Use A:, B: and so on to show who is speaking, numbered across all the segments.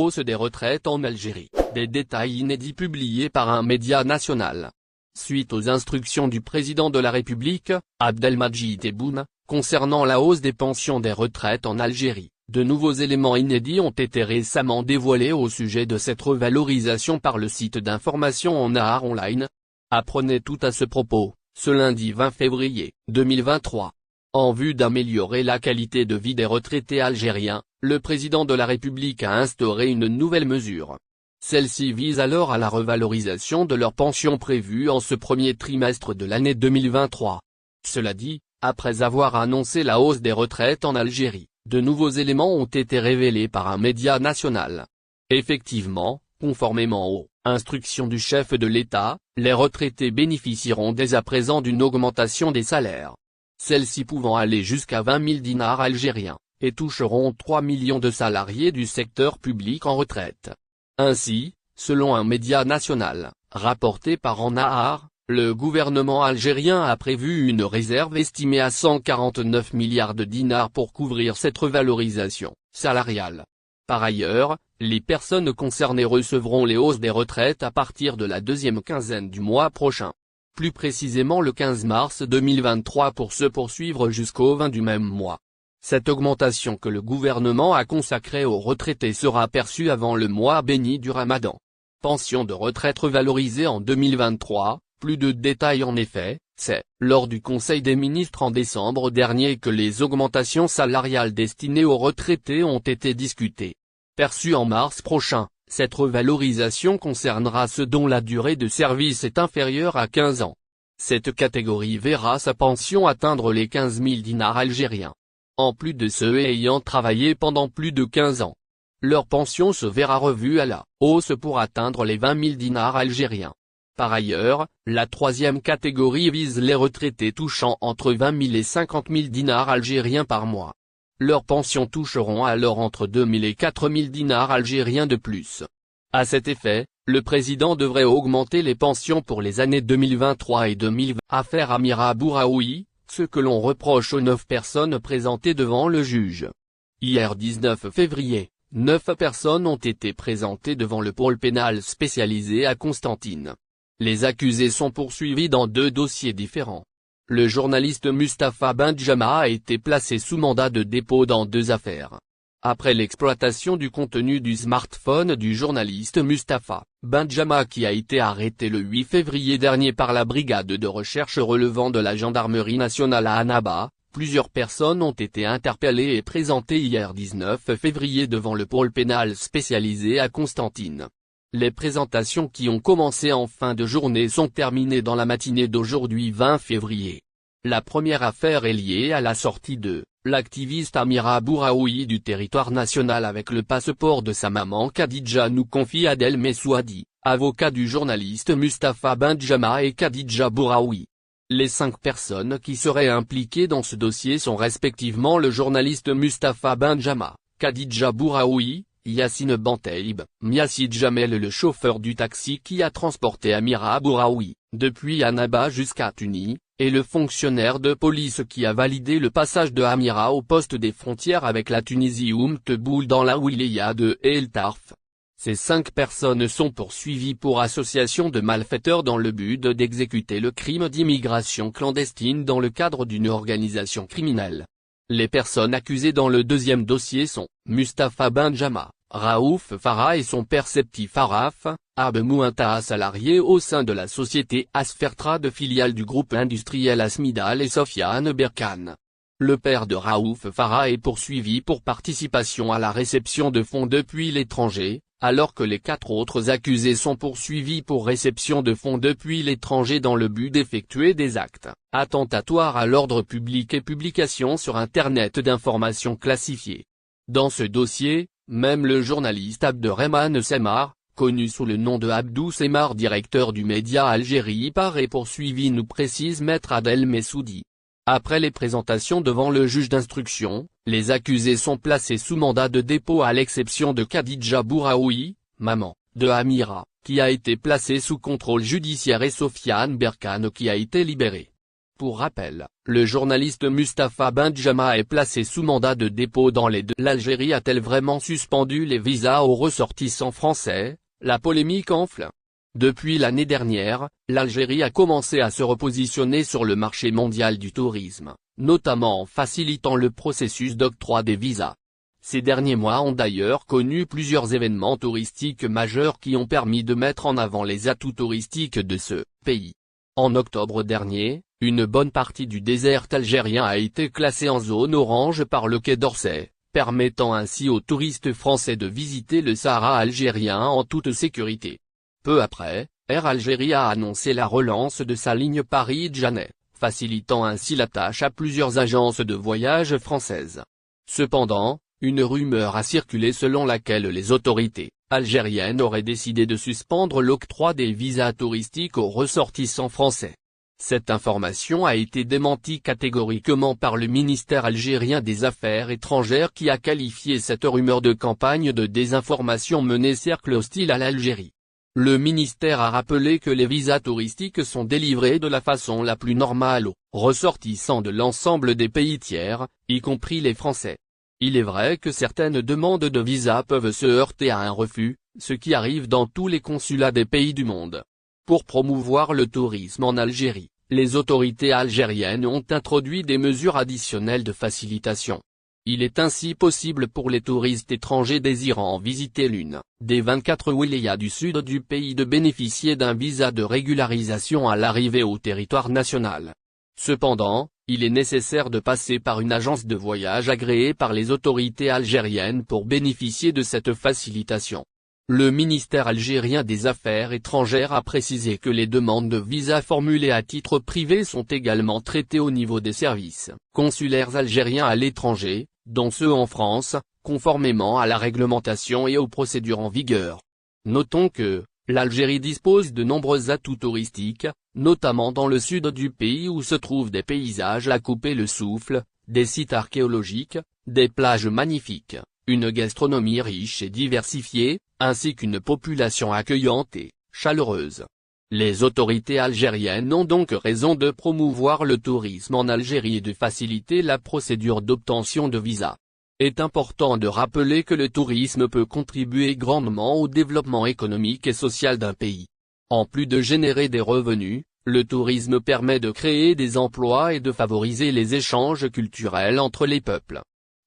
A: hausse des retraites en Algérie, des détails inédits publiés par un média national. Suite aux instructions du président de la République, Abdelmadjid Tebboune, concernant la hausse des pensions des retraites en Algérie, de nouveaux éléments inédits ont été récemment dévoilés au sujet de cette revalorisation par le site d'information en Nahar Online. Apprenez tout à ce propos, ce lundi 20 février 2023. En vue d'améliorer la qualité de vie des retraités algériens, le président de la République a instauré une nouvelle mesure. Celle-ci vise alors à la revalorisation de leurs pensions prévues en ce premier trimestre de l'année 2023. Cela dit, après avoir annoncé la hausse des retraites en Algérie, de nouveaux éléments ont été révélés par un média national. Effectivement, conformément aux instructions du chef de l'État, les retraités bénéficieront dès à présent d'une augmentation des salaires. Celles-ci pouvant aller jusqu'à 20 000 dinars algériens, et toucheront 3 millions de salariés du secteur public en retraite. Ainsi, selon un média national, rapporté par En Nahar, le gouvernement algérien a prévu une réserve estimée à 149 milliards de dinars pour couvrir cette revalorisation salariale. Par ailleurs, les personnes concernées recevront les hausses des retraites à partir de la deuxième quinzaine du mois prochain. Plus précisément le 15 mars 2023 pour se poursuivre jusqu'au 20 du même mois. Cette augmentation que le gouvernement a consacrée aux retraités sera perçue avant le mois béni du Ramadan. Pension de retraite revalorisée en 2023, plus de détails en effet, c'est lors du Conseil des ministres en décembre dernier que les augmentations salariales destinées aux retraités ont été discutées. Perçue en mars prochain, cette revalorisation concernera ceux dont la durée de service est inférieure à 15 ans. Cette catégorie verra sa pension atteindre les 15 000 dinars algériens. En plus de ceux ayant travaillé pendant plus de 15 ans. Leur pension se verra revue à la hausse pour atteindre les 20 000 dinars algériens. Par ailleurs, la troisième catégorie vise les retraités touchant entre 20 000 et 50 000 dinars algériens par mois. Leurs pensions toucheront alors entre 2 000 et 4 000 dinars algériens de plus. À cet effet, le président devrait augmenter les pensions pour les années 2023 et 2020. Affaire Amira Bouraoui, ce que l'on reproche aux 9 personnes présentées devant le juge. Hier 19 février, 9 personnes ont été présentées devant le pôle pénal spécialisé à Constantine. Les accusés sont poursuivis dans 2 dossiers différents. Le journaliste Mustapha Benjama a été placé sous mandat de dépôt dans 2 affaires. Après l'exploitation du contenu du smartphone du journaliste Mustapha Benjama qui a été arrêté le 8 février dernier par la brigade de recherche relevant de la gendarmerie nationale à Annaba, plusieurs personnes ont été interpellées et présentées hier 19 février devant le pôle pénal spécialisé à Constantine. Les présentations qui ont commencé en fin de journée sont terminées dans la matinée d'aujourd'hui 20 février. La première affaire est liée à la sortie de l'activiste Amira Bouraoui du territoire national avec le passeport de sa maman Khadija, nous confie Adel Messouadi, avocat du journaliste Mustapha Benjama et Khadija Bouraoui. Les 5 personnes qui seraient impliquées dans ce dossier sont respectivement le journaliste Mustapha Benjama, Khadija Bouraoui, Yassine Banteib, Miassid Jamel le chauffeur du taxi qui a transporté Amira Bouraoui, depuis Annaba jusqu'à Tunis, et le fonctionnaire de police qui a validé le passage de Amira au poste des frontières avec la Tunisie Teboul dans la wilaya de El Tarf. Ces 5 personnes sont poursuivies pour association de malfaiteurs dans le but d'exécuter le crime d'immigration clandestine dans le cadre d'une organisation criminelle. Les personnes accusées dans le deuxième dossier sont Mustapha Benjama, Raouf Farah et son père Septi Faraf, Abemouintaha salarié au sein de la société Asfertrade filiale du groupe industriel Asmidal et Sofiane Berkane. Le père de Raouf Farah est poursuivi pour participation à la réception de fonds depuis l'étranger, alors que les 4 autres accusés sont poursuivis pour réception de fonds depuis l'étranger dans le but d'effectuer des actes attentatoires à l'ordre public et publication sur Internet d'informations classifiées. Dans ce dossier, même le journaliste Abderrahmane Semar, connu sous le nom de Abdou Semar, directeur du média Algérie paraît poursuivi, nous précise maître Adel Messoudi. Après les présentations devant le juge d'instruction, les accusés sont placés sous mandat de dépôt à l'exception de Khadija Bouraoui, maman de Amira, qui a été placée sous contrôle judiciaire et Sofiane Berkane qui a été libéré. Pour rappel, le journaliste Mustapha Benjama est placé sous mandat de dépôt dans les deux. L'Algérie a-t-elle vraiment suspendu les visas aux ressortissants français? La polémique enfle. Depuis l'année dernière, l'Algérie a commencé à se repositionner sur le marché mondial du tourisme, notamment en facilitant le processus d'octroi des visas. Ces derniers mois ont d'ailleurs connu plusieurs événements touristiques majeurs qui ont permis de mettre en avant les atouts touristiques de ce pays. En octobre dernier, une bonne partie du désert algérien a été classée en zone orange par le Quai d'Orsay, permettant ainsi aux touristes français de visiter le Sahara algérien en toute sécurité. Peu après, Air Algérie a annoncé la relance de sa ligne Paris-Djané, facilitant ainsi la tâche à plusieurs agences de voyage françaises. Cependant, une rumeur a circulé selon laquelle les autorités algériennes auraient décidé de suspendre l'octroi des visas touristiques aux ressortissants français. Cette information a été démentie catégoriquement par le ministère algérien des Affaires étrangères qui a qualifié cette rumeur de campagne de désinformation menée cercle hostile à l'Algérie. Le ministère a rappelé que les visas touristiques sont délivrés de la façon la plus normale aux ressortissants de l'ensemble des pays tiers, y compris les Français. Il est vrai que certaines demandes de visa peuvent se heurter à un refus, ce qui arrive dans tous les consulats des pays du monde. Pour promouvoir le tourisme en Algérie, les autorités algériennes ont introduit des mesures additionnelles de facilitation. Il est ainsi possible pour les touristes étrangers désirant visiter l'une des 24 wilayas du sud du pays de bénéficier d'un visa de régularisation à l'arrivée au territoire national. Cependant, il est nécessaire de passer par une agence de voyage agréée par les autorités algériennes pour bénéficier de cette facilitation. Le ministère algérien des Affaires étrangères a précisé que les demandes de visa formulées à titre privé sont également traitées au niveau des services consulaires algériens à l'étranger, dont ceux en France, conformément à la réglementation et aux procédures en vigueur. Notons que l'Algérie dispose de nombreux atouts touristiques, notamment dans le sud du pays où se trouvent des paysages à couper le souffle, des sites archéologiques, des plages magnifiques, une gastronomie riche et diversifiée, ainsi qu'une population accueillante et chaleureuse. Les autorités algériennes ont donc raison de promouvoir le tourisme en Algérie et de faciliter la procédure d'obtention de visa. Il est important de rappeler que le tourisme peut contribuer grandement au développement économique et social d'un pays. En plus de générer des revenus, le tourisme permet de créer des emplois et de favoriser les échanges culturels entre les peuples.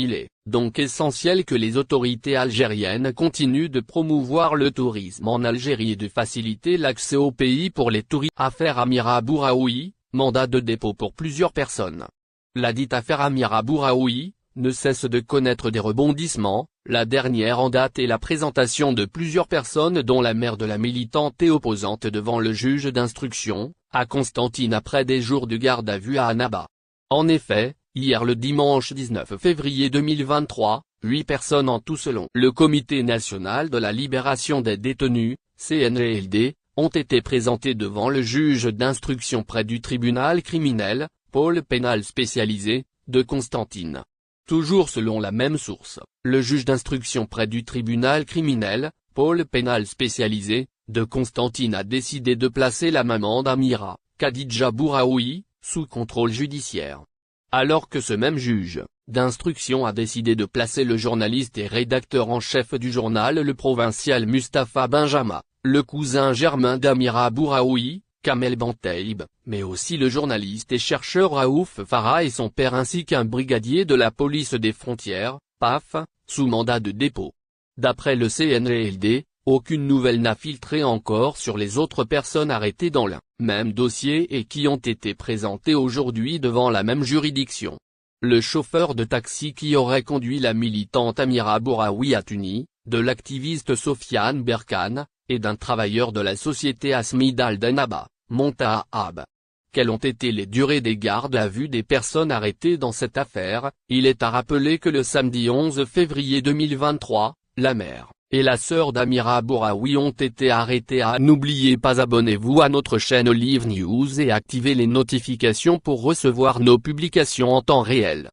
A: Il est donc essentiel que les autorités algériennes continuent de promouvoir le tourisme en Algérie et de faciliter l'accès au pays pour les touristes. Affaire Amira Bouraoui, mandat de dépôt pour plusieurs personnes. La dite affaire Amira Bouraoui ne cesse de connaître des rebondissements, la dernière en date est la présentation de plusieurs personnes dont la mère de la militante et opposante devant le juge d'instruction, à Constantine après des jours de garde à vue à Annaba. En effet, hier le dimanche 19 février 2023, 8 personnes en tout selon le Comité national de la libération des détenus, CNLD, ont été présentées devant le juge d'instruction près du tribunal criminel, pôle pénal spécialisé, de Constantine. Toujours selon la même source, le juge d'instruction près du tribunal criminel, pôle pénal spécialisé, de Constantine a décidé de placer la maman d'Amira, Khadija Bouraoui, sous contrôle judiciaire. Alors que ce même juge d'instruction a décidé de placer le journaliste et rédacteur en chef du journal Le Provincial Mustapha Benjama, le cousin germain d'Amira Bouraoui, Kamel Benteib, mais aussi le journaliste et chercheur Raouf Farah et son père ainsi qu'un brigadier de la police des frontières, PAF, sous mandat de dépôt. D'après le CNLD, aucune nouvelle n'a filtré encore sur les autres personnes arrêtées dans le même dossier et qui ont été présentées aujourd'hui devant la même juridiction. Le chauffeur de taxi qui aurait conduit la militante Amira Bouraoui à Tunis, de l'activiste Sofiane Berkane, et d'un travailleur de la société Asmidal d'Annaba, Monta Ab. Quelles ont été les durées des gardes à vue des personnes arrêtées dans cette affaire? Il est à rappeler que le samedi 11 février 2023, la mère et la sœur d'Amira Bouraoui ont été arrêtées. N'oubliez pas, abonnez-vous à notre chaîne Olive News et activez les notifications pour recevoir nos publications en temps réel.